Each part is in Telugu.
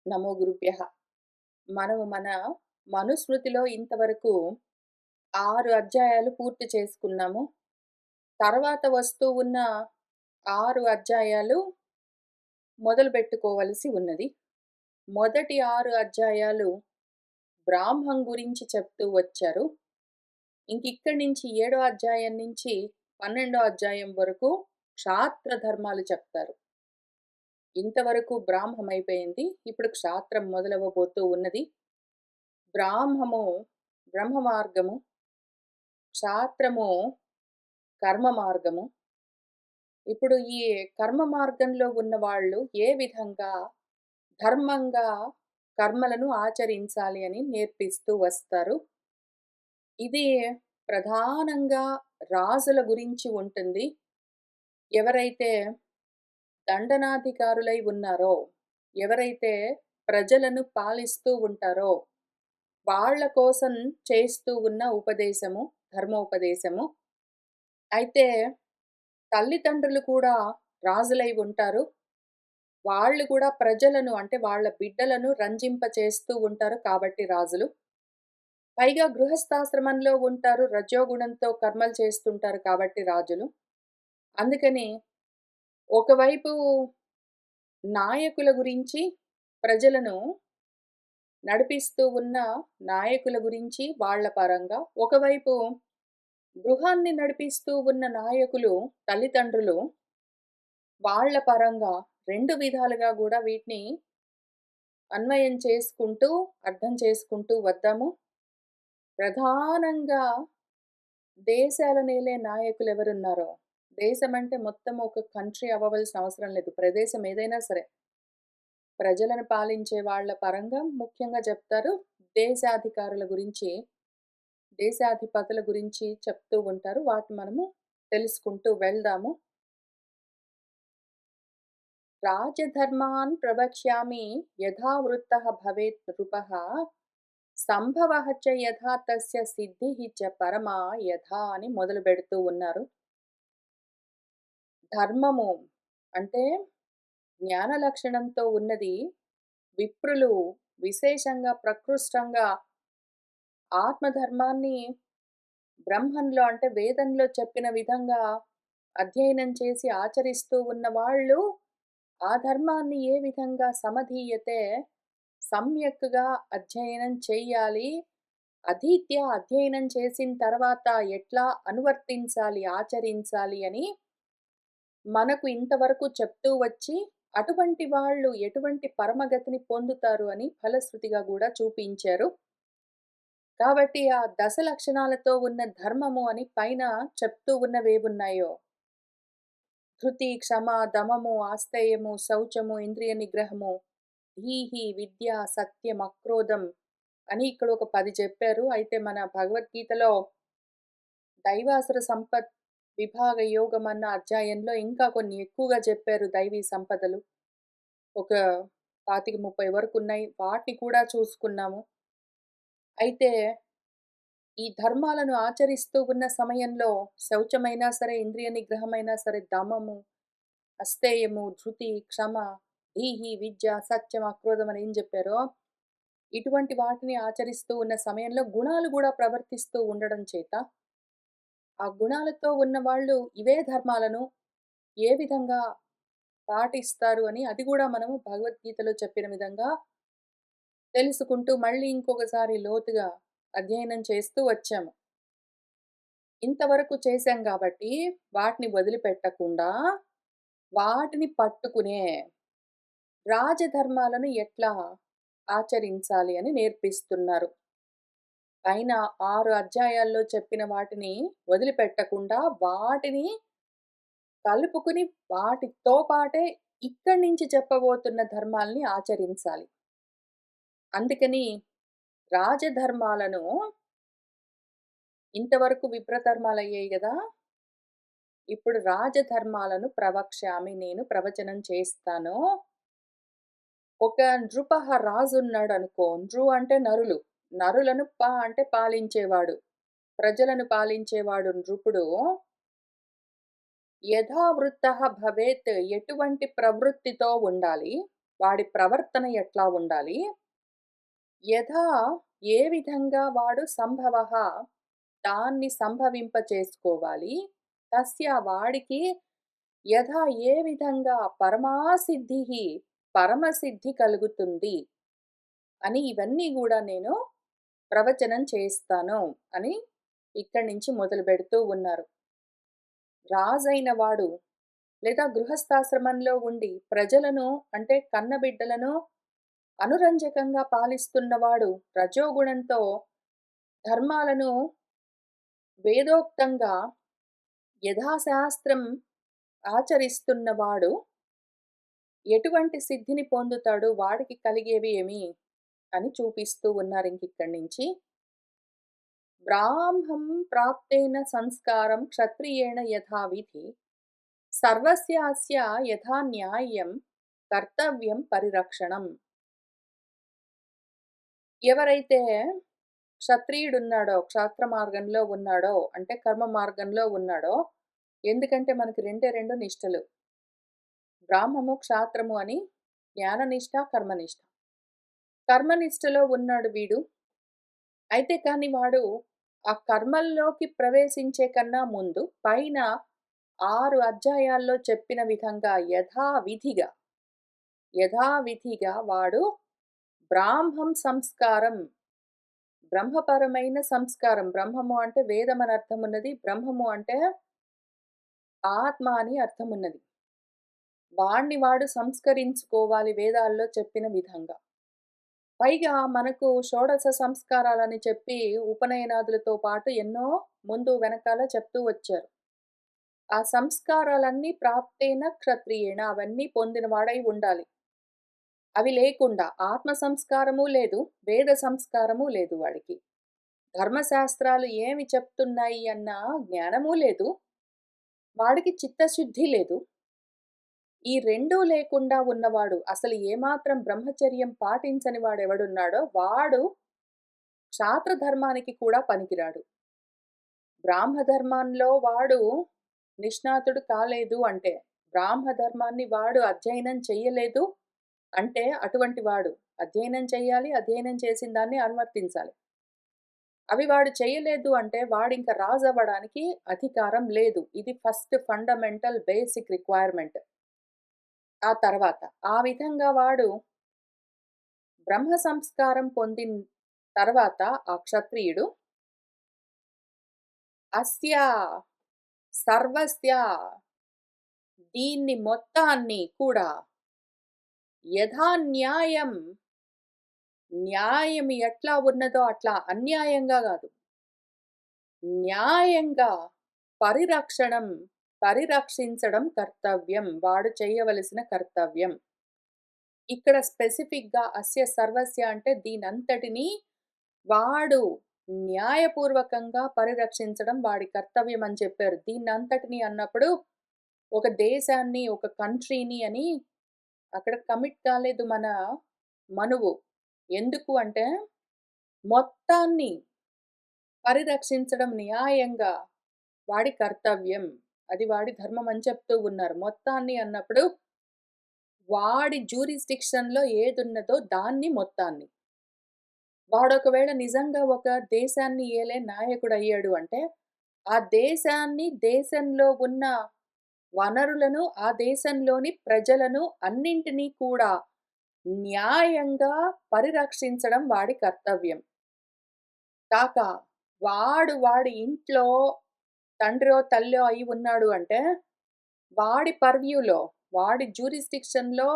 నమో గురుభ్యః. మనము మన మనుస్మృతిలో ఇంతవరకు 6 అధ్యాయాలు పూర్తి చేసుకున్నాము. తర్వాత వస్తూ ఉన్న 6 అధ్యాయాలు మొదలుపెట్టుకోవలసి ఉన్నది. మొదటి 6 అధ్యాయాలు బ్రాహ్మం గురించి చెప్తూ వచ్చారు. ఇంకిక్కడి నుంచి 7వ అధ్యాయం నుంచి 12వ అధ్యాయం వరకు క్షాత్ర ధర్మాలు చెప్తారు. ఇంతవరకు బ్రాహ్మం అయిపోయింది. ఇప్పుడు క్షాత్రం మొదలవ్వబోతూ ఉన్నది. బ్రాహ్మము బ్రహ్మ మార్గము, క్షాత్రము కర్మ మార్గము. ఇప్పుడు ఈ కర్మ మార్గంలో ఉన్నవాళ్ళు ఏ విధంగా ధర్మంగా కర్మలను ఆచరించాలి అని నేర్పిస్తూ వస్తారు. ఇది ప్రధానంగా రాజుల గురించి ఉంటుంది. ఎవరైతే దండనాధికారులై ఉన్నారో, ఎవరైతే ప్రజలను పాలిస్తూ ఉంటారో, వాళ్ళ కోసం చేస్తూ ఉన్న ఉపదేశము, ధర్మోపదేశము. అయితే తల్లిదండ్రులు కూడా రాజులై ఉంటారు. వాళ్ళు కూడా ప్రజలను అంటే వాళ్ళ బిడ్డలను రంజింపచేస్తూ ఉంటారు కాబట్టి రాజులు. పైగా గృహస్థాశ్రమంలో ఉంటారు. రజోగుణంతో కర్మలు చేస్తుంటారు కాబట్టి రాజులు. అందుకని ఒకవైపు నాయకుల గురించి, ప్రజలను నడిపిస్తూ ఉన్న నాయకుల గురించి వాళ్ళ పరంగా, ఒకవైపు గృహాన్ని నడిపిస్తూ ఉన్న నాయకులు, తల్లిదండ్రులు వాళ్ళ పరంగా 2 విధాలుగా గూడా వీటిని అన్వయం చేసుకుంటూ, అర్థం చేసుకుంటూ వద్దాము. ప్రధానంగా దేశాలనేలే నాయకులెవరున్నారో, దేశమంటే మొత్తం ఒక కంట్రీ అవ్వవలసిన అవసరం లేదు. ప్రదేశం ఏదైనా సరే. ప్రజలను పాలించే వాళ్ళ పరంగా ముఖ్యంగా చెప్తారు. దేశాధికారుల గురించి, దేశాధిపతుల గురించి చెప్తూ ఉంటారు. వాటిని మనము తెలుసుకుంటూ వెళ్దాము. రాజధర్మాన్ ప్రవక్ష్యామి యథా వృత్తః భవేత్ నృపః సంభవః చ యథా తస్య సిద్ధిః చ పరమా యథా అని మొదలుపెడుతూ ఉన్నారు. ధర్మము అంటే జ్ఞాన లక్షణంతో ఉన్నది. విప్రులు విశేషంగా ప్రకృష్టంగా ఆత్మధర్మాన్ని బ్రహ్మంలో అంటే వేదంలో చెప్పిన విధంగా అధ్యయనం చేసి ఆచరిస్తూ ఉన్న వాళ్ళు ఆ ధర్మాన్ని ఏ విధంగా సమధీయతే సమ్యక్‌గా అధ్యయనం చెయ్యాలి. అధ్యయనం చేసిన తర్వాత ఎట్లా అనువర్తించాలి, ఆచరించాలి అని మనకు ఇంతవరకు చెప్తూ వచ్చి, అటువంటి వాళ్ళు ఎటువంటి పరమగతిని పొందుతారు అని ఫలశ్రుతిగా గూడా చూపించారు. కాబట్టి ఆ దశ లక్షణాలతో ఉన్న ధర్మము అని పైన చెప్తూ ఉన్నవేవున్నాయో, ధృతి, క్షమ, దమము, ఆస్తేయము, శౌచము, ఇంద్రియ నిగ్రహము, ధీహి, విద్య, సత్యం, అక్రోధం అని ఇక్కడ ఒక 10 చెప్పారు. అయితే మన భగవద్గీతలో దైవాసుర సంపత్ విభాగ యోగం అన్న అధ్యాయంలో ఇంకా కొన్ని ఎక్కువగా చెప్పారు దైవీ సంపదలు. ఒక 25, 30 వరకున్నాయి. వాటిని కూడా చూసుకున్నాము. అయితే ఈ ధర్మాలను ఆచరిస్తూ ఉన్న సమయంలో శౌచమైనా సరే, ఇంద్రియ నిగ్రహమైనా సరే, దమము, అస్తేయము, ధృతి, క్షమ, ధీహి, విద్య, సత్యం, అక్రోధం అని ఏం చెప్పారో, ఇటువంటి వాటిని ఆచరిస్తూ ఉన్న సమయంలో గుణాలు గూడా ప్రవర్తిస్తూ ఉండడం చేత, ఆ గుణాలతో ఉన్నవాళ్ళు ఇవే ధర్మాలను ఏ విధంగా పాటిస్తారు అని అది గూడా మనము భగవద్గీతలో చెప్పిన విధంగా తెలుసుకుంటూ మళ్ళీ ఇంకొకసారి లోతుగా అధ్యయనం చేస్తూ వచ్చాము. ఇంతవరకు చేశాం గాబట్టి వాటిని వదిలిపెట్టకుండా వాటిని పట్టుకునే రాజధర్మాలను ఎట్లా ఆచరించాలి అని నేర్పిస్తున్నారు. పైన 6 అధ్యాయాల్లో చెప్పిన వాటిని వదిలిపెట్టకుండా వాటిని కలుపుకుని వాటితో పాటే ఇక్కడి నుంచి చెప్పబోతున్న ధర్మాల్ని ఆచరించాలి. అందుకని రాజధర్మాలను ఇంతవరకు విప్రధర్మాలయ్యాయి గదా! ఇప్పుడు రాజధర్మాలను ప్రవక్ష్యామి నేను ప్రవచనం చేస్తాను. ఒక నృపః రాజున్నాడనుకో. నృ అంటే నరులు. నరులను అంటే పాలించేవాడు. ప్రజలను పాలించేవాడు నృపుడు. యథావృత్తః భవేత్ ఎటువంటి ప్రవృత్తితో ఉండాలి. వాడి ప్రవర్తన ఎట్లా ఉండాలి? యథా ఏ విధంగా వాడు సంభవః దాన్ని సంభవింపచేసుకోవాలి. తస్య వాడికి యథా ఏ విధంగా పరమాసిద్ధిః పరమసిద్ధి కలుగుతుంది అని ఇవన్నీ గూడా నేను ప్రవచనం చేస్తాను అని ఇక్కడి నుంచి మొదలుపెడుతూ ఉన్నారు. రాజైన వాడు లేదా గృహస్థాశ్రమంలో ఉండి ప్రజలను అంటే కన్నబిడ్డలను అనురంజకంగా పాలిస్తున్నవాడు రజోగుణంతో ధర్మాలను వేదోక్తంగా యథాశాస్త్రం ఆచరిస్తున్నవాడు ఎటువంటి సిద్ధిని పొందుతాడు? వాడికి కలిగేవి ఏమి? అని చూపిస్తూ ఉన్నారు ఇంకిక్కడి నుంచి. బ్రాహ్మం ప్రాప్తేన సంస్కారం క్షత్రియేణ యథావిధి సర్వస్యాస్య యథా న్యాయం కర్తవ్యం పరిరక్షణం. ఎవరైతే క్షత్రియుడున్నాడో, క్షాత్ర మార్గంలో ఉన్నాడో, అంటే కర్మ మార్గంలో ఉన్నాడో, ఎందుకంటే మనకి రెండే రెండు నిష్టలు. బ్రాహ్మము, క్షాత్రము అని జ్ఞాననిష్ట, కర్మనిష్ట. కర్మనిష్టలో ఉన్నాడు వీడు. అయితే కానీ వాడు ఆ కర్మల్లోకి ప్రవేశించే కన్నా ముందు పైన 6 అధ్యాయాల్లో చెప్పిన విధంగా యథావిధిగా వాడు బ్రాహ్మం సంస్కారం బ్రహ్మపరమైన సంస్కారం. బ్రహ్మము అంటే వేదం అని అర్థమున్నది. బ్రహ్మము అంటే ఆత్మ అని అర్థమున్నది. వాణ్ణి వాడు సంస్కరించుకోవాలి వేదాల్లో చెప్పిన విధంగా. పైగా మనకు షోడశ సంస్కారాలని చెప్పి ఉపనయనాదులతో పాటు ఎన్నో ముందు వెనకాల చెప్తూ వచ్చారు. ఆ సంస్కారాలన్నీ ప్రాప్తేన క్షత్రియేణ అవన్నీ పొందినవాడై ఉండాలి. అవి లేకుండా ఆత్మ సంస్కారము లేదు, వేద సంస్కారము లేదు వాడికి. ధర్మశాస్త్రాలు ఏమి చెప్తున్నాయి అన్న జ్ఞానము లేదు. వాడికి చిత్తశుద్ధి లేదు. ఈ రెండూ లేకుండా ఉన్నవాడు అసలు ఏమాత్రం బ్రహ్మచర్యం పాటించని వాడెవడున్నాడో వాడు క్షాత్ర ధర్మానికి కూడా పనికిరాడు. బ్రాహ్మధర్మంలో వాడు నిష్ణాతుడు కాలేదు అంటే, బ్రాహ్మధర్మాన్ని వాడు అధ్యయనం చెయ్యలేదు అంటే అటువంటి వాడు అధ్యయనం చెయ్యాలి, అధ్యయనం చేసిన దాన్ని అనువర్తించాలి. అవి వాడు చేయలేదు అంటే వాడింక రాజవ్వడానికి అధికారం లేదు. ఇది ఫస్ట్ ఫండమెంటల్ బేసిక్ రిక్వైర్మెంట్. ఆ తర్వాత ఆ విధంగా వాడు బ్రహ్మ సంస్కారం పొందిన తర్వాత ఆ క్షత్రియుడు అస్య సర్వస్య దీన్ని మొత్తాన్ని కూడా యథా న్యాయం న్యాయం ఎట్లా ఉన్నదో అట్లా అన్యాయంగా కాదు, న్యాయంగా పరిరక్షించడం కర్తవ్యం. వాడు చేయవలసిన కర్తవ్యం. ఇక్కడ స్పెసిఫిక్‌గా అస్య సర్వస్య అంటే దీనంతటిని వాడు న్యాయపూర్వకంగా పరిరక్షించడం వాడి కర్తవ్యం అని చెప్పారు. దీన్నంతటిని అన్నప్పుడు ఒక దేశాన్ని, ఒక కంట్రీని అని అక్కడ కమిట్ కాలేదు మన మనువు. ఎందుకు అంటే మొత్తాన్ని పరిరక్షించడం న్యాయంగా వాడి కర్తవ్యం. అది వాడి ధర్మం అని చెప్తూ ఉన్నారు. మొత్తాన్ని అన్నప్పుడు వాడి జ్యూరిస్డిక్షన్‌లో ఏదున్నదో దాన్ని మొత్తాన్ని. వాడొకవేళ నిజంగా ఒక దేశాన్ని ఏలే నాయకుడయ్యాడు అంటే, ఆ దేశాన్ని, దేశంలో ఉన్న వనరులను, ఆ దేశంలోని ప్రజలను అన్నింటినీ కూడా న్యాయంగా పరిరక్షించడం వాడి కర్తవ్యం. కాక వాడి ఇంట్లో తండ్రో, తల్లో అయి ఉన్నాడు అంటే, వాడి పర్వ్యూలో, వాడి జ్యూరిస్డిక్షన్‌లో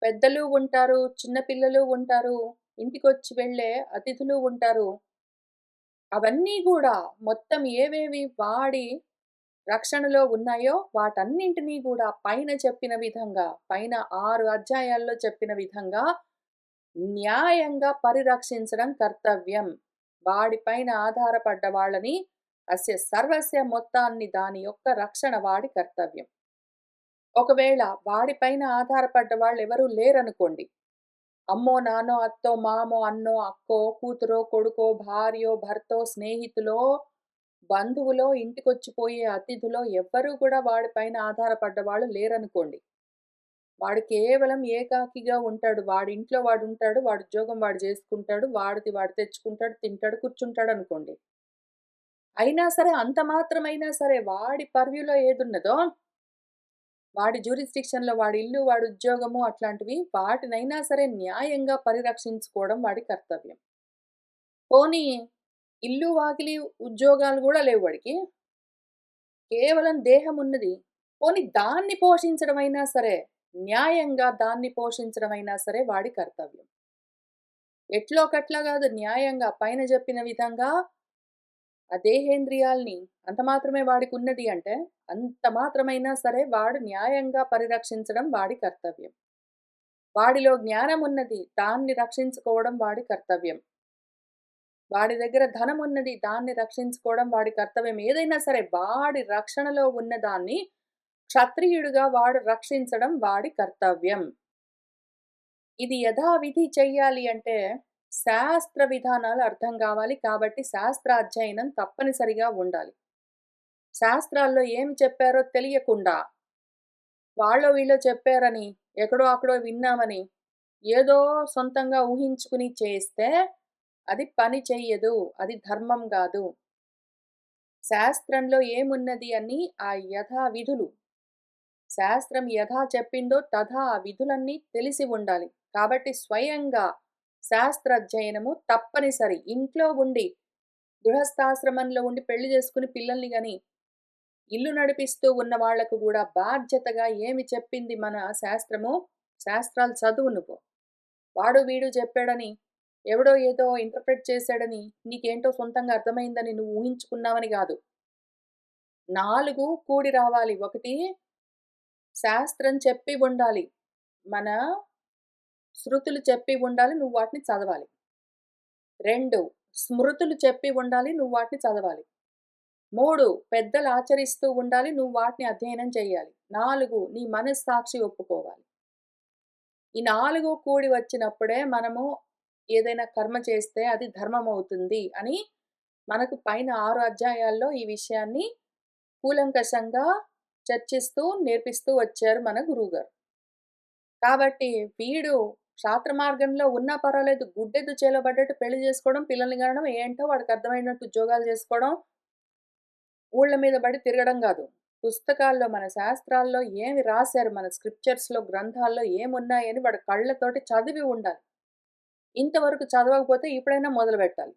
పెద్దలు ఉంటారు, చిన్న పిల్లలు ఉంటారు, ఇంటికొచ్చి వెళ్ళే అతిథులు ఉంటారు. అవన్నీ గూడా మొత్తం ఏవేవి వాడి రక్షణలో ఉన్నాయో వాటన్నింటినీ గూడా పైన చెప్పిన విధంగా, పైన 6 అధ్యాయాల్లో చెప్పిన విధంగా న్యాయంగా పరిరక్షించడం కర్తవ్యం. వాడిపైన ఆధారపడ్డ వాళ్ళని అస్య సర్వస్య మొత్తాన్ని దాని యొక్క రక్షణ వాడి కర్తవ్యం. ఒకవేళ వాడిపైన ఆధారపడ్డ వాళ్ళెవరూ లేరనుకోండి. అమ్మో, నాన్నో, అత్తో, మామో, అన్నో, అక్కో, కూతురో, కొడుకో, భార్యో, భర్తో, స్నేహితులో, బంధువులో, ఇంటికొచ్చిపోయే అతిథులో ఎవ్వరూ కూడా వాడిపైన ఆధారపడ్డ వాళ్ళు లేరనుకోండి. వాడు కేవలం ఏకాకిగా ఉంటాడు. వాడింట్లో వాడుంటాడు. వాడి ఉద్యోగం వాడు జేసుకుంటాడు. వాడిది వాడు తెచ్చుకుంటాడు, తింటాడు, కూర్చుంటాడనుకోండి. అయినా సరే అంత మాత్రమైనా సరే వాడి పర్వ్యూలో ఏదున్నదో, వాడి జ్యూరిస్డిక్షన్‌లో వాడి ఇల్లు, వాడి ఉద్యోగము అట్లాంటివి వాటినైనా సరే న్యాయంగా పరిరక్షించుకోవడం వాడి కర్తవ్యం. పోనీ ఇల్లు, వాకిలి, ఉద్యోగాలు గూడా లేవు వాడికి. కేవలం దేహమున్నది. పోనీ దాన్ని పోషించడమైనా సరే, న్యాయంగా దాన్ని పోషించడమైనా సరే వాడి కర్తవ్యం. ఎట్లోకట్లా గాదు న్యాయంగా పైన జెప్పిన విధంగా ఆ దేహేంద్రియాల్ని అంత మాత్రమే వాడికున్నది అంటే, అంత మాత్రమైనా సరే వాడు న్యాయంగా పరిరక్షించడం వాడి కర్తవ్యం. వాడిలో జ్ఞానమున్నది, దాన్ని రక్షించుకోవడం వాడి కర్తవ్యం. వాడి దగ్గర ధనమున్నది, దాన్ని రక్షించుకోవడం వాడి కర్తవ్యం. ఏదైనా సరే వాడి రక్షణలో ఉన్నదాన్ని క్షత్రియుడిగా వాడు రక్షించడం వాడి కర్తవ్యం. ఇది యథావిధి చెయ్యాలి అంటే శాస్త్ర విధానాలు అర్థం గావాలి. కాబట్టి శాస్త్రాధ్యయనం తప్పనిసరిగా ఉండాలి. శాస్త్రాల్లో ఏమి చెప్పారో తెలియకుండా, వాళ్ళో వీళ్ళో చెప్పారని, ఎక్కడో అక్కడో విన్నామని, ఏదో సొంతంగా ఊహించుకుని చేస్తే అది పని చెయ్యదు. అది ధర్మం గాదు. శాస్త్రంలో ఏమున్నది అని ఆ యథావిధులు శాస్త్రం యథా చెప్పిందో తథా ఆ విధులన్నీ తెలిసి ఉండాలి. కాబట్టి స్వయంగా శాస్త్రాధ్యయనము తప్పనిసరి. ఇంట్లో ఉండి, గృహస్థాశ్రమంలో ఉండి పెళ్లి చేసుకుని పిల్లల్ని గాని, ఇల్లు నడిపిస్తూ ఉన్న వాళ్లకు గూడా బాధ్యతగా ఏమి చెప్పింది మన శాస్త్రము, శాస్త్రాలు చదువు నువ్వు. వాడు వీడు చెప్పాడని, ఎవడో ఏదో ఇంటర్ప్రెట్ చేశాడని, నీకేంటో సొంతంగా అర్థమైందని నువ్వు ఊహించుకున్నావని గాదు. 4 కూడి రావాలి. 1 శాస్త్రం చెప్పి ఉండాలి. మన శృతులు చెప్పి ఉండాలి. నువ్వు వాటిని చదవాలి. 2 స్మృతులు చెప్పి ఉండాలి. నువ్వు వాటిని చదవాలి. 3 పెద్దలు ఆచరిస్తూ ఉండాలి. నువ్వు వాటిని అధ్యయనం చేయాలి. 4 నీ మనస్సాక్షి ఒప్పుకోవాలి. ఈ 4 కూడి వచ్చినప్పుడే మనము ఏదైనా కర్మ చేస్తే అది ధర్మమవుతుంది అని మనకు పైన 6 అధ్యాయాల్లో ఈ విషయాన్ని కూలంకషంగా చర్చిస్తూ, నేర్పిస్తూ వచ్చారు మన గురువుగారు. కాబట్టి వీడు శాస్త్ర మార్గంలో ఉన్నా పర్వాలేదు. గుడ్డెద్దు చేలో పడ్డట్టు పెళ్లి చేసుకోవడం, పిల్లల్ని కనడం, ఏంటో వాడికి అర్థమైనట్టు ఉద్యోగాలు చేసుకోవడం, ఊళ్ళ మీద పడి తిరగడం గాదు. పుస్తకాల్లో మన శాస్త్రాల్లో ఏమి రాశారు, మన స్క్రిప్చర్స్‌లో, గ్రంథాల్లో ఏమున్నాయని వాడు కళ్ళతోటి చదివి ఉండాలి. ఇంతవరకు చదవకపోతే ఇప్పుడైనా మొదలుపెట్టాలి.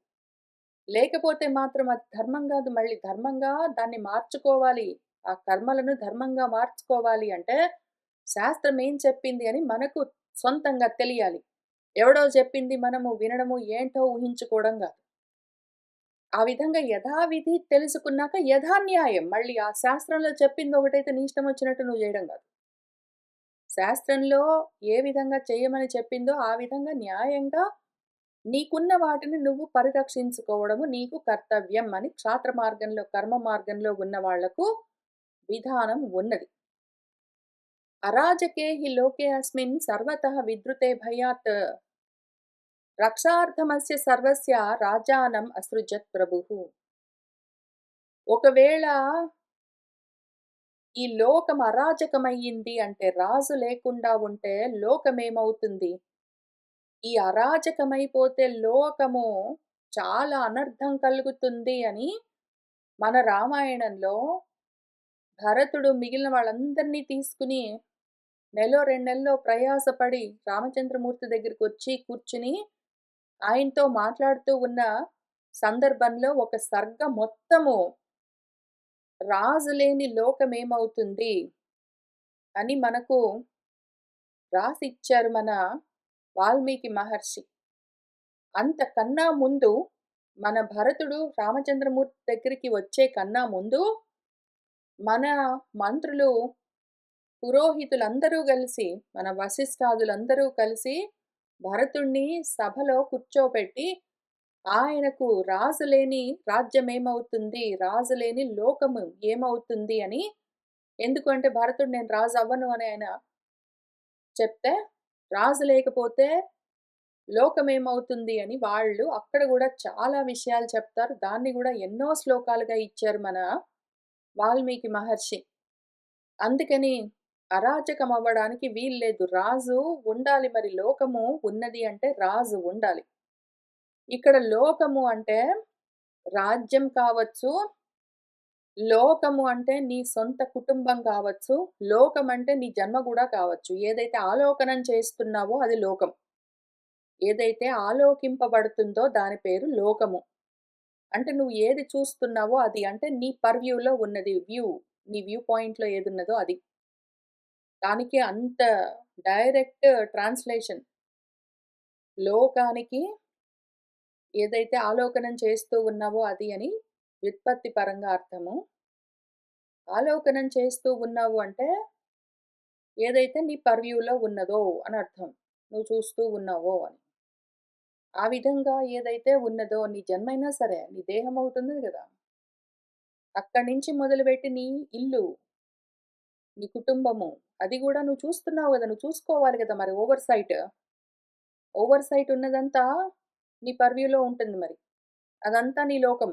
లేకపోతే మాత్రం అది ధర్మం గాదు. మళ్ళీ ధర్మంగా దాన్ని మార్చుకోవాలి. ఆ కర్మలను ధర్మంగా మార్చుకోవాలి అంటే, శాస్త్రం ఏం చెప్పింది అని మనకు సొంతంగా తెలియాలి. ఎవడో చెప్పింది మనము వినడము, ఏంటో ఊహించుకోవడం గాదు. ఆ విధంగా యథావిధి తెలుసుకున్నాక యథాన్యాయం. మళ్ళీ ఆ శాస్త్రంలో చెప్పింది ఒకటైతే నీ ఇష్టం వచ్చినట్టు నువ్వు చేయడం గాదు. శాస్త్రంలో ఏ విధంగా చేయమని చెప్పిందో ఆ విధంగా న్యాయంగా నీకున్న వాటిని నువ్వు పరిరక్షించుకోవడము నీకు కర్తవ్యం అని క్షాత్ర మార్గంలో, కర్మ మార్గంలో ఉన్న వాళ్లకు విధానం ఉన్నది. అరాజకే హి లోకే అస్మిన్ సర్వతః విద్రుతే భయాత్ రక్షార్థమస్య సర్వస్య రాజానం అసృజత్ ప్రభుః. ఒకవేళ ఈ లోకం అరాజకమయ్యింది అంటే, రాజు లేకుండా ఉంటే లోకమేమవుతుంది? ఈ అరాజకమైపోతే లోకము చాలా అనర్థం కలుగుతుంది అని మన రామాయణంలో భరతుడు మిగిలిన వాళ్ళందరినీ తీసుకుని నెలో 2 నెలల్లో ప్రయాసపడి రామచంద్రమూర్తి దగ్గరికొచ్చి కూర్చుని ఆయనతో మాట్లాడుతూ ఉన్న సందర్భంలో ఒక సర్గ మొత్తము రాజు లేని లోకమేమవుతుంది అని మనకు రాసిచ్చారు మన వాల్మీకి మహర్షి. అంతకన్నా ముందు మన భరతుడు రామచంద్రమూర్తి దగ్గరికి వచ్చే కన్నా ముందు మన మంత్రులు, పురోహితులందరూ కలిసి, మన వశిష్ఠాదులందరూ కలిసి భరతుణ్ణి సభలో కూర్చోపెట్టి ఆయనకు రాజు లేని రాజ్యమేమవుతుంది, రాజు లేని లోకము ఏమవుతుంది అని, ఎందుకంటే భరతుడు నేను రాజు అవ్వను అని ఆయన చెప్తే, రాజు లేకపోతే లోకమేమవుతుంది అని వాళ్ళు అక్కడ గూడా చాలా విషయాలు చెప్తారు. దాన్ని గూడా ఎన్నో శ్లోకాలుగా ఇచ్చారు మన వాల్మీకి మహర్షి. అందుకని అరాచకం అవ్వడానికి వీల్లేదు. రాజు ఉండాలి మరి లోకము ఉన్నది అంటే రాజు ఉండాలి. ఇక్కడ లోకము అంటే రాజ్యం కావచ్చు, లోకము అంటే నీ సొంత కుటుంబం కావచ్చు, లోకం అంటే నీ జన్మ గూడా కావచ్చు. ఏదైతే ఆలోకనం చేస్తున్నావో అది లోకం. ఏదైతే ఆలోకింపబడుతుందో దాని పేరు లోకము. అంటే నువ్వు ఏది చూస్తున్నావో అది. అంటే నీ పర్‌వ్యూలో ఉన్నది. నీ వ్యూ పాయింట్‌లో ఏదున్నదో అది. దానికి అంత డైరెక్ట్ ట్రాన్స్‌లేషన్. లోకానికి ఏదైతే ఆలోకనం చేస్తూ ఉన్నావో అది అని వ్యుత్పత్తి పరంగా అర్థము. ఆలోకనం చేస్తూ ఉన్నావు అంటే ఏదైతే నీ పర్‌వ్యూలో ఉన్నదో అని అర్థం. నువ్వు చూస్తూ ఉన్నావో అని. ఆ విధంగా ఏదైతే ఉన్నదో నీ జన్మైనా సరే, నీ దేహం ఒకటున్నది గదా! అక్కడి నుంచి మొదలుపెట్టి నీ ఇల్లు, నీ కుటుంబము అది గూడా నువ్వు చూస్తున్నావు గదా! నువ్వు చూసుకోవాలి గదా! మరి ఓవర్ సైట్ ఉన్నదంతా నీ పర్వ్యూలో ఉంటుంది మరి. అదంతా నీ లోకం.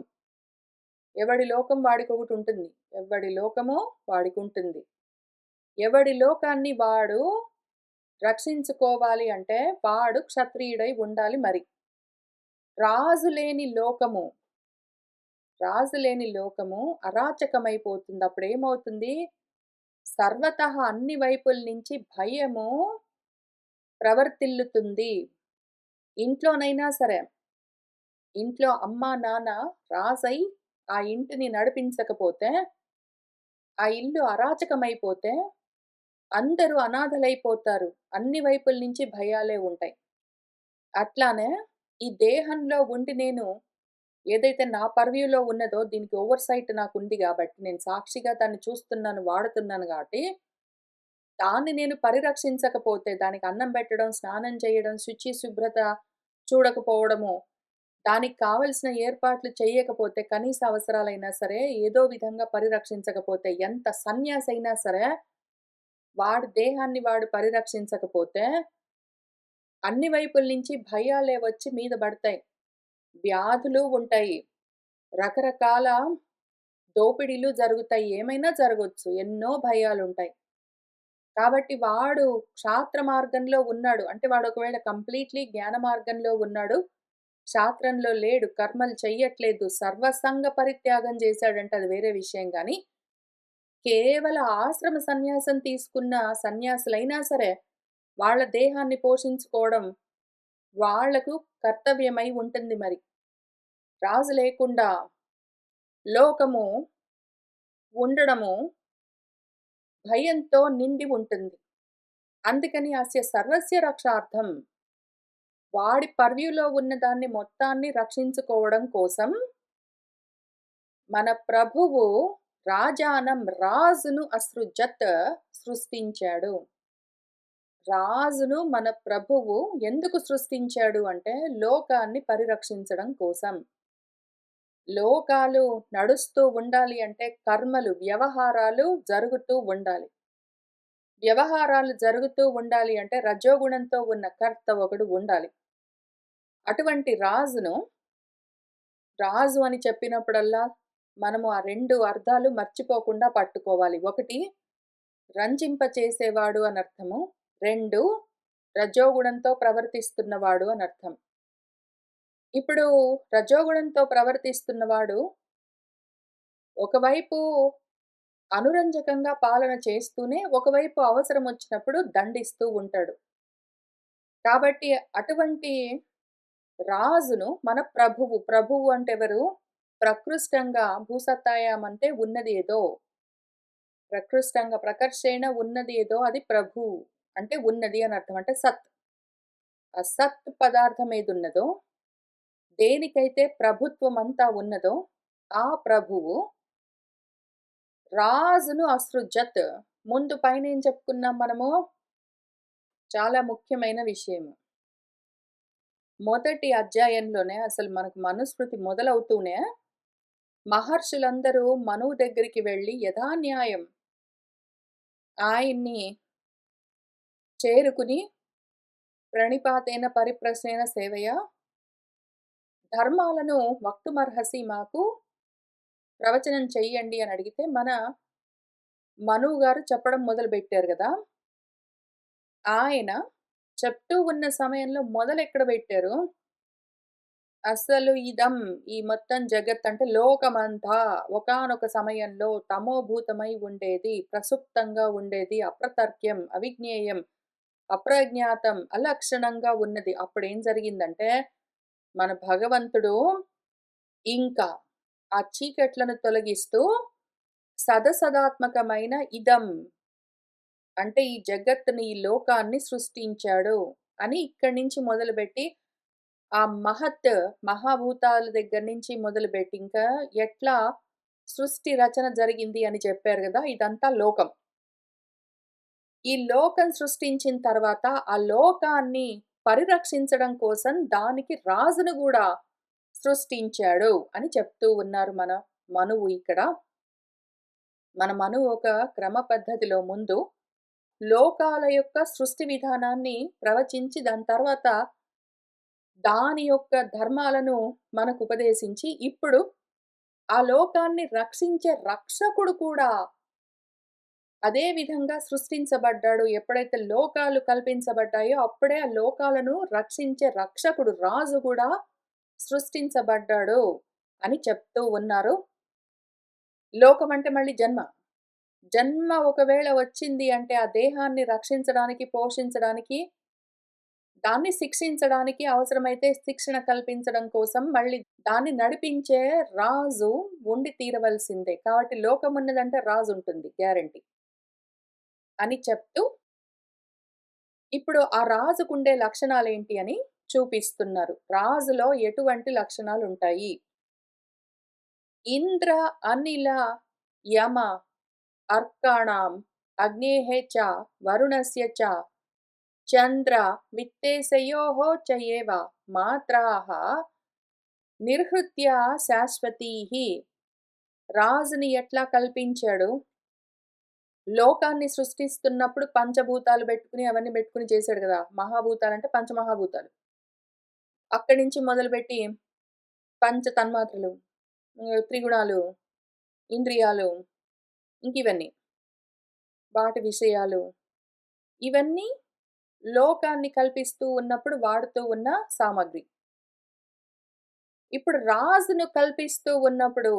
ఎవడి లోకం వాడికొకటుంటుంది. ఎవడి లోకము వాడికుంటుంది. ఎవడి లోకాన్ని వాడు రక్షించుకోవాలి అంటే వాడు క్షత్రియుడై ఉండాలి మరి. రాజు లేని లోకము, రాజు లేని లోకము అరాచకమైపోతుంది. అప్పుడేమవుతుంది? సర్వతః అన్ని వైపుల నుంచి భయము ప్రవర్తిల్లుతుంది. ఇంట్లోనైనా సరే, ఇంట్లో అమ్మా, నాన్న రాజై ఆ ఇంటిని నడిపించకపోతే, ఆ ఇల్లు అరాచకమైపోతే అందరూ అనాథలైపోతారు. అన్ని వైపుల నుంచి భయాలే ఉంటాయి. అట్లానే ఈ దేహంలో ఉండి నేను ఏదైతే నా పర్వ్యూలో ఉన్నదో దీనికి ఓవర్ సైట్ నాకుంది గాబట్టి, నేను సాక్షిగా దాన్ని చూస్తున్నాను, వాడుతున్నాను గాబట్టి, దాన్ని నేను పరిరక్షించకపోతే దానికి అన్నం పెట్టడం, స్నానం చేయడం, శుచి, శుభ్రత చూడకపోవడము, దానికి కావలసిన ఏర్పాట్లు చెయ్యకపోతే కనీస అవసరాలైనా సరే ఏదో విధంగా పరిరక్షించకపోతే ఎంత సన్యాసైనా సరే వాడి దేహాన్ని వాడు పరిరక్షించకపోతే అన్ని వైపుల నుంచి భయాలే వచ్చి మీద బడతాయి. వ్యాధులు ఉంటాయి. రకరకాల దోపిడీలు జరుగుతాయి. ఏమైనా జరగొచ్చు. ఎన్నో భయాలుంటాయి. కాబట్టి వాడు క్షాత్ర మార్గంలో ఉన్నాడు. అంటే వాడు ఒకవేళ కంప్లీట్‌లీ జ్ఞాన మార్గంలో ఉన్నాడు. క్షాత్రంలో లేడు. కర్మలు చెయ్యట్లేదు. సర్వసంగ పరిత్యాగం చేశాడంటే అది వేరే విషయం గానీ, కేవల ఆశ్రమ సన్యాసం తీసుకున్న సన్యాసులైనా సరే, వాళ్ళ దేహాన్ని పోషించుకోవడం వాళ్ళకు కర్తవ్యమై ఉంటుంది మరి. రాజు లేకుండా లోకము ఉండడము భయంతో నిండి ఉంటుంది. అందుకని అస్య సర్వస్య రక్షార్థం వాడి పర్వ్యూలో ఉన్న దాన్ని మొత్తాన్ని రక్షించుకోవడం కోసం మన ప్రభువు రాజును అసృజత్ సృష్టించాడు. రాజును మన ప్రభువు ఎందుకు సృష్టించాడు అంటే లోకాన్ని పరిరక్షించడం కోసం. లోకాలు నడుస్తూ ఉండాలి అంటే కర్మలు, వ్యవహారాలు జరుగుతూ ఉండాలి. వ్యవహారాలు జరుగుతూ ఉండాలి అంటే రజోగుణంతో ఉన్న కర్త ఒకడు ఉండాలి. అటువంటి రాజు అని చెప్పినప్పుడల్లా మనము ఆ 2 అర్థాలు మర్చిపోకుండా పట్టుకోవాలి. 1 రంజింపచేసేవాడు అనర్థము. 2 రజోగుణంతో ప్రవర్తిస్తున్నవాడు అనర్థం. ఇప్పుడు రజోగుణంతో ప్రవర్తిస్తున్నవాడు ఒకవైపు అనురంజకంగా పాలన చేస్తూనే, ఒకవైపు అవసరమొచ్చినప్పుడు దండిస్తూ ఉంటాడు. కాబట్టి అటువంటి రాజును మన ప్రభువు, ప్రభువు అంటే ఎవరు? ప్రకృష్టంగా భూసత్తాయాం అంటే ఉన్నది ఏదో. ప్రకృష్టంగా ప్రకర్షేణ ఉన్నది ఏదో అది ప్రభు. అంటే ఉన్నది అని అర్థం. అంటే సత్. ఆ సత్ పదార్థం ఏదున్నదో, దేనికైతే ప్రభుత్వమంతా ఉన్నదో, ఆ ప్రభువు రాజును అసృజత్. ముందు పైనేం చెప్పుకున్నాం మనము? చాలా ముఖ్యమైన విషయము. మొదటి అధ్యాయంలోనే అసలు మనకు మనుస్మృతి మొదలవుతూనే మహర్షులందరూ మనువు దగ్గరికి వెళ్లి యథాన్యాయం ఆయన్ని చేరుకుని ప్రణిపాతేన పరిప్రశ్నేన సేవయా ధర్మాలను వక్తుమర్హసి మాకు ప్రవచనం చెయ్యండి అని అడిగితే మన మనువు గారు చెప్పడం మొదలుపెట్టారు గదా! ఆయన చెప్తూ ఉన్న సమయంలో మొదలెక్కడ బెట్టారు? అసలు ఈ మొత్తం జగత్ అంటే లోకమంతా ఒకానొక సమయంలో తమోభూతమై ఉండేది. ప్రసుప్తంగా ఉండేది. అప్రతర్క్యం, అవిజ్ఞేయం, అప్రజ్ఞాతం, అలక్షణంగా ఉన్నది. అప్పుడేం జరిగిందంటే, మన భగవంతుడు ఇంకా ఆ చీకట్లను తొలగిస్తూ సదసదాత్మకమైన ఇదం అంటే ఈ జగత్తుని, ఈ లోకాన్ని సృష్టించాడు అని ఇక్కడి నుంచి మొదలుపెట్టి ఆ మహాభూతాల దగ్గర నుంచి మొదలుపెట్టి ఇంకా ఎట్లా సృష్టి రచన జరిగింది అని చెప్పారు గదా! ఇదంతా లోకం. ఈ లోకం సృష్టించిన తర్వాత ఆ లోకాన్ని పరిరక్షించడం కోసం దానికి రాజును గూడా సృష్టించాడు అని చెప్తూ ఉన్నారు మన మనువు ఇక్కడ. మన మనువు ఒక క్రమ పద్ధతిలో ముందు లోకాల యొక్క సృష్టి విధానాన్ని ప్రవచించి దాని తర్వాత దాని యొక్క ధర్మాలను మనకుపదేశించి, ఇప్పుడు ఆ లోకాన్ని రక్షించే రక్షకుడు కూడా అదే విధంగా సృష్టించబడ్డాడు. ఎప్పుడైతే లోకాలు కల్పించబడ్డాయో, అప్పుడే ఆ లోకాలను రక్షించే రక్షకుడు, రాజు కూడా సృష్టించబడ్డాడు అని చెప్తూ ఉన్నారు. లోకమంటే మళ్ళీ జన్మ. జన్మ ఒకవేళ వచ్చింది అంటే, ఆ దేహాన్ని రక్షించడానికి, పోషించడానికి దాన్ని శిక్షించడానికి అవసరమైతే శిక్షణ కల్పించడం కోసం మళ్ళీ దాన్ని నడిపించే రాజు ఉండి తీరవలసిందే. కాబట్టి లోకమున్నదంటే రాజుంటుంది గ్యారంటీ. అని చెప్తూ ఇప్పుడు ఆ రాజుకుండే లక్షణాలేంటి అని చూపిస్తున్నారు. రాజులో ఎటువంటి లక్షణాలుంటాయి? ఇంద్ర, అనిల, యమ, అర్కాణాం, అగ్నేః చ, వరుణస్య చ, చంద్ర విత్తేశయోః చ ఏవ మాత్రాః నిర్హృత్య శాశ్వతీః. రాజుని ఎట్లా కల్పించాడు? లోకాన్ని సృష్టిస్తున్నప్పుడు పంచభూతాలు బెట్టుకుని, అవన్నీ బెట్టుకుని చేశాడు గదా! మహాభూతాలంటే పంచమహాభూతాలు. అక్కడి నుంచి మొదలుపెట్టి పంచ తన్మాత్రలు, త్రిగుణాలు, ఇంద్రియాలు, ఇంకివన్నీ. వాటి విషయాలు. ఇవన్నీ లోకాన్ని కల్పిస్తూ ఉన్నప్పుడు వాడుతూ ఉన్న సామగ్రి. ఇప్పుడు రాజును కల్పిస్తూ ఉన్నప్పుడు,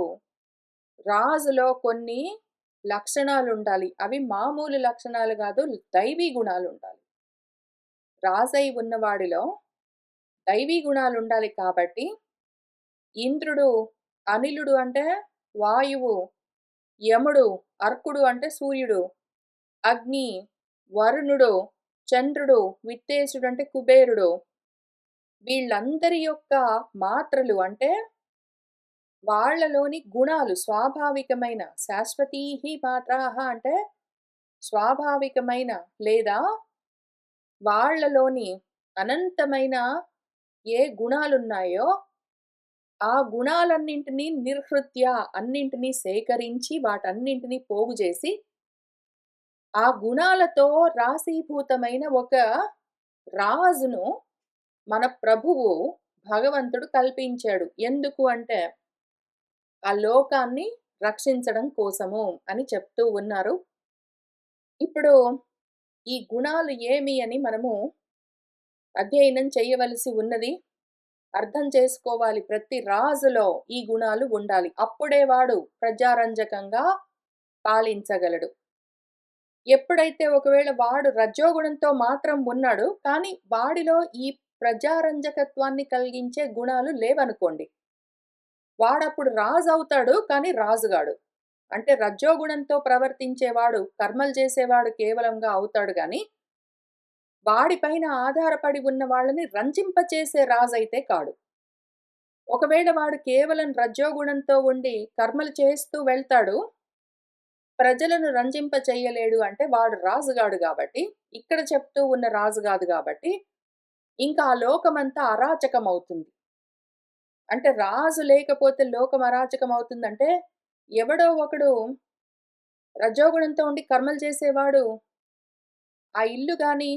రాజులో కొన్ని లక్షణాలుండాలి. అవి మామూలు లక్షణాలు గాదు, దైవీ గుణాలుండాలి. రాజై ఉన్నవాడిలో దైవీ గుణాలుండాలి కాబట్టి, ఇంద్రుడు, అనిలుడు అంటే వాయువు, యముడు, అర్కుడు అంటే సూర్యుడు, అగ్ని, వరుణుడు, చంద్రుడు, విత్తేసుడు అంటే కుబేరుడు. వీళ్ళందరి యొక్క మాత్రలు అంటే వాళ్ళలోని గుణాలు స్వాభావికమైన శాశ్వతీః మాత్రాః అంటే స్వాభావికమైన లేదా వాళ్ళలోని అనంతమైన ఏ గుణాలున్నాయో ఆ గుణాలన్నింటినీ నిర్హృత్య అన్నింటినీ సేకరించి వాటన్నింటినీ పోగు చేసి ఆ గుణాలతో రాశీభూతమైన ఒక రాజును మన ప్రభువు భగవంతుడు కల్పించాడు. ఎందుకు అంటే ఆ లోకాన్ని రక్షించడం కోసము అని చెప్తూ ఉన్నారు. ఇప్పుడు ఈ గుణాలు ఏమి అని మనము అధ్యయనం చేయవలసి ఉన్నది. అర్థం చేసుకోవాలి. ప్రతి రాజులో ఈ గుణాలు ఉండాలి. అప్పుడే వాడు ప్రజారంజకంగా పాలించగలడు. ఎప్పుడైతే ఒకవేళ వాడు రజోగుణంతో మాత్రం ఉన్నాడు, కానీ వాడిలో ఈ ప్రజారంజకత్వాన్ని కలిగించే గుణాలు లేవనుకోండి. వాడప్పుడు రాజవుతాడు, కానీ రాజుగాడు. అంటే రజోగుణంతో ప్రవర్తించేవాడు, కర్మలు చేసేవాడు కేవలంగా అవుతాడు గాని, వాడిపైన ఆధారపడి ఉన్న వాళ్ళని రంజింపచేసే రాజైతే కాడు. ఒకవేళ వాడు కేవలం రజోగుణంతో ఉండి కర్మలు చేస్తూ వెళ్తాడు, ప్రజలను రంజింప చెయ్యలేడు అంటే వాడు రాజుగాడు గాబట్టి, ఇక్కడ చెప్తూ ఉన్న రాజు గాదు గాబట్టి, ఇంకా ఆ లోకమంతా అరాచకమవుతుంది. అంటే రాజు లేకపోతే లోకం అరాచకమవుతుందంటే, ఎవడో ఒకడు రజోగుణంతో ఉండి కర్మలు చేసేవాడు, ఆ ఇల్లు గాని,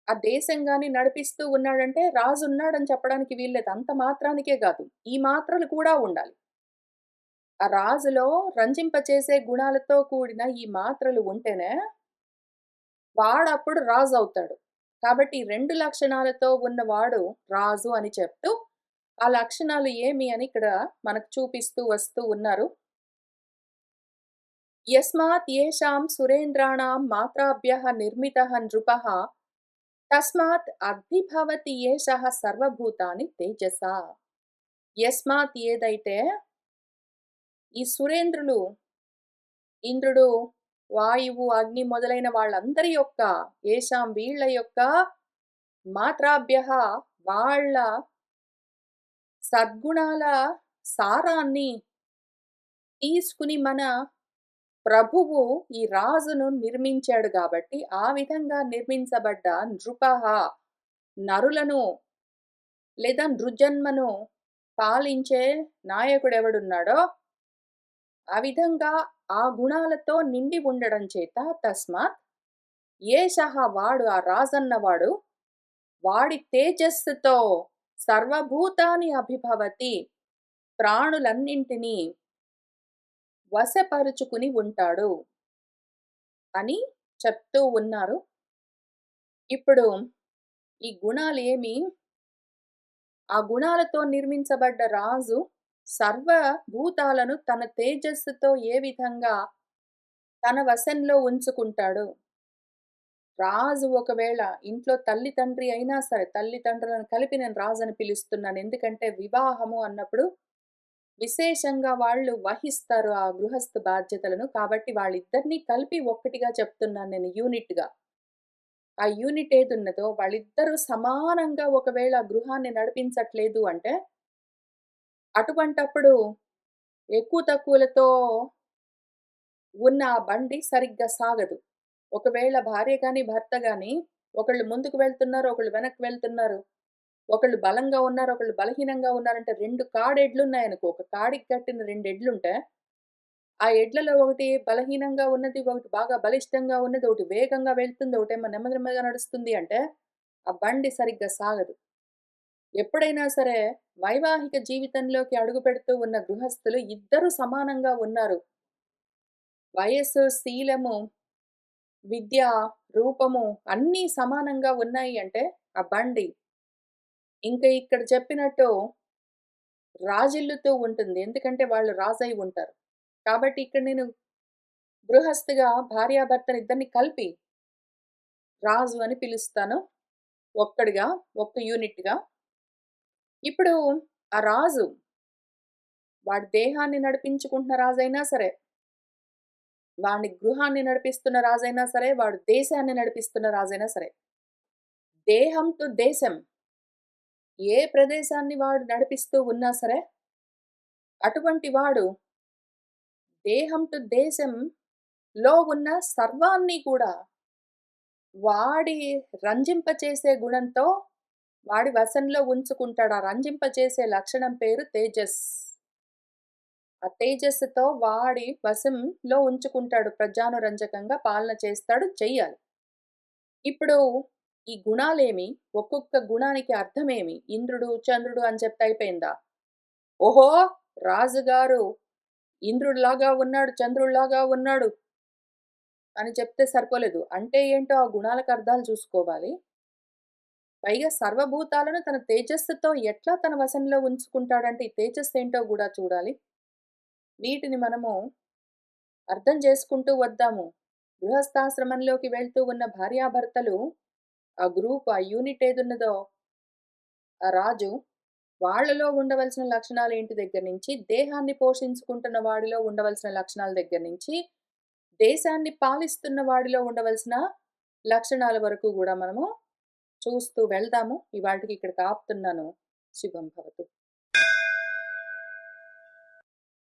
ఆ దేశం గాని నడిపిస్తూ ఉన్నాడంటే రాజున్నాడని చెప్పడానికి వీల్లేదు. అంత మాత్రానికే గాదు. ఈ మాత్రలు కూడా ఉండాలి. ఆ రాజులో రంజింపచేసే గుణాలతో కూడిన ఈ మాత్రలు ఉంటేనే వాడప్పుడు రాజవుతాడు. కాబట్టి ఈ 2 లక్షణాలతో ఉన్నవాడు రాజు అని చెప్తూ, ఆ లక్షణాలు ఏమి అని ఇక్కడ మనకు చూపిస్తూ వస్తూ ఉన్నారు. యస్మాత్ యేషాం సురేంద్రాణాం మాత్రాభ్యః నిర్మితః నృపః తస్మాత్ అద్భిభవతి యేషః సర్వభూతాని తేజసా. యస్మాత్ ఏదైతే ఈ సురేంద్రులు, ఇంద్రుడు, వాయువు, అగ్ని మొదలైన వాళ్ళందరి యొక్క యేషాం వీళ్ళ యొక్క మాత్రాభ్యః వాళ్ళ సద్గుణాల సారాన్ని తీసుకుని మన ప్రభువు ఈ రాజును నిర్మించాడు గాబట్టి, ఆ విధంగా నిర్మించబడ్డ నృపః నరులను లేదా నృజన్మను పాలించే నాయకుడెవడున్నాడో, ఆ విధంగా ఆ గుణాలతో నిండి ఉండడం చేత తస్మాత్ ఏషః వాడు ఆ రాజన్నవాడు వాడి తేజస్సుతో సర్వభూతాని అభిభవతి ప్రాణులన్నింటినీ వశపరుచుకుని ఉంటాడు అని చెప్తూ ఉన్నారు. ఇప్పుడు ఈ గుణాలేమి, ఆ గుణాలతో నిర్మించబడ్డ రాజు సర్వభూతాలను తన తేజస్సుతో ఏ విధంగా తన వశంలో ఉంచుకుంటాడు. రాజు ఒకవేళ ఇంట్లో తల్లి తండ్రి అయినా సరే, తల్లిదండ్రులను కలిపి నేను రాజని పిలుస్తున్నాను. ఎందుకంటే వివాహము అన్నప్పుడు విశేషంగా వాళ్ళు వహిస్తారు ఆ గృహస్థ బాధ్యతలను. కాబట్టి వాళ్ళిద్దరిని కలిపి ఒక్కటిగా చెప్తున్నాను నేను యూనిట్‌గా. ఆ యూనిట్ ఏదున్నదో వాళ్ళిద్దరూ సమానంగా ఒకవేళ గృహాన్ని నడిపించట్లేదు అంటే, అటువంటప్పుడు ఎక్కువ తక్కువలతో ఉన్న ఆ బండి సరిగ్గా సాగదు. ఒకవేళ భార్య గాని, భర్త గాని ఒకళ్ళు ముందుకు వెళ్తున్నారు, ఒకళ్ళు వెనక్కి వెళ్తున్నారు. ఒకళ్ళు బలంగా ఉన్నారు, ఒకళ్ళు బలహీనంగా ఉన్నారంటే 2 కాడెడ్లున్నాయనుకో, ఒక కాడికి కట్టిన 2 ఎడ్లుంటే, ఆ ఎడ్లలో ఒకటి బలహీనంగా ఉన్నది, ఒకటి బాగా బలిష్టంగా ఉన్నది, ఒకటి వేగంగా వెళ్తుంది, ఒకటేమో నెమ్మది నెమ్మదిగా నడుస్తుంది అంటే, ఆ బండి సరిగ్గా సాగదు. ఎప్పుడైనా సరే వైవాహిక జీవితంలోకి అడుగుపెడుతూ ఉన్న గృహస్థులు ఇద్దరు సమానంగా ఉన్నారు. వయస్సు, శీలము, విద్య, రూపము అన్నీ సమానంగా ఉన్నాయి అంటే, ఆ బండి ఇంక ఇక్కడ చెప్పినట్టు రాజిల్లుతూ ఉంటుంది. ఎందుకంటే వాళ్ళు రాజై ఉంటారు. కాబట్టి ఇక్కడ నేను గృహస్థిగా భార్యాభర్తలిద్దరిని కలిపి రాజు అని పిలుస్తాను. ఒక్కడిగా, ఒక్క యూనిట్‌గా. ఇప్పుడు ఆ రాజు వాడి దేహాన్ని నడిపించుకుంటున్న రాజైనా సరే, వాని గృహాన్ని నడిపిస్తున్న రాజైనా సరే, వాడు దేశాన్ని నడిపిస్తున్న రాజైనా సరే, దేహం టు దేశం ఏ ప్రదేశాన్ని వాడు నడిపిస్తూ ఉన్నా సరే, అటువంటి వాడు దేహం టు దేశంలో ఉన్న సర్వాన్ని కూడా వాడి రంజింపచేసే గుణంతో వాడి వశంలో ఉంచుకుంటాడు. ఆ రంజింపచేసే లక్షణం పేరు తేజస్. ఆ తేజస్సుతో వాడి వశంలో ఉంచుకుంటాడు. ప్రజానురంజకంగా పాలన చేస్తాడు, చెయ్యాలి. ఇప్పుడు ఈ గుణాలేమి? ఒక్కొక్క గుణానికి అర్థమేమి? ఇంద్రుడు, చంద్రుడు అని చెప్తే అయిపోయిందా? ఓహో! రాజుగారు ఇంద్రుడిలాగా ఉన్నాడు, చంద్రుడిలాగా ఉన్నాడు అని చెప్తే సరిపోలేదు. అంటే ఏంటో ఆ గుణాలకు అర్థాలు చూసుకోవాలి. పైగా సర్వభూతాలను తన తేజస్సుతో ఎట్లా తన వశంలో ఉంచుకుంటాడంటే, ఈ తేజస్సు ఏంటో గూడా చూడాలి. వీటిని మనము అర్థం చేసుకుంటూ వద్దాము. గృహస్థాశ్రమంలోకి వెళ్తూ ఉన్న భార్యాభర్తలు, ఆ గ్రూప్, ఆ యూనిట్ ఏదున్నదో, ఆ రాజు వాళ్ళలో ఉండవలసిన లక్షణాలేంటి దగ్గర నుంచి, దేహాన్ని పోషించుకుంటున్న వాడిలో ఉండవలసిన లక్షణాల దగ్గర నుంచి, దేశాన్ని పాలిస్తున్న వాడిలో ఉండవలసిన లక్షణాల వరకు గూడా మనము చూస్తూ వెళ్దాము. ఇవాల్టికి ఇక్కడికి ఆపుతున్నాను. శుభం భవతు.